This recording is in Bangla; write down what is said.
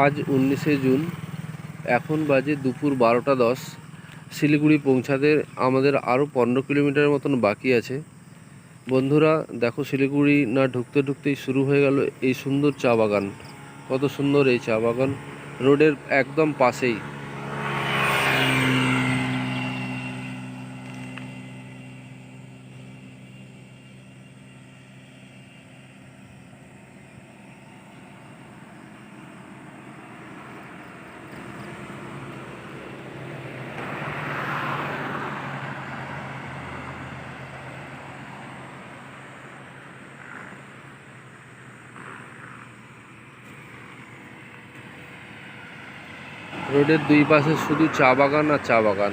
আজ 19শে জুন, এখন বাজে দুপুর 12টা 10। শিলিগুড়ি পৌঁছাতে আমাদের আরও 15 কিলোমিটার মতন বাকি আছে। বন্ধুরা দেখো, শিলিগুড়ি না ঢুকতে ঢুকতেই শুরু হয়ে গেল এই সুন্দর চা বাগান। কত সুন্দর এই চা বাগান, রোডের একদম পাশেই। রোডের দুই পাশে শুধু চা বাগান আর চা বাগান।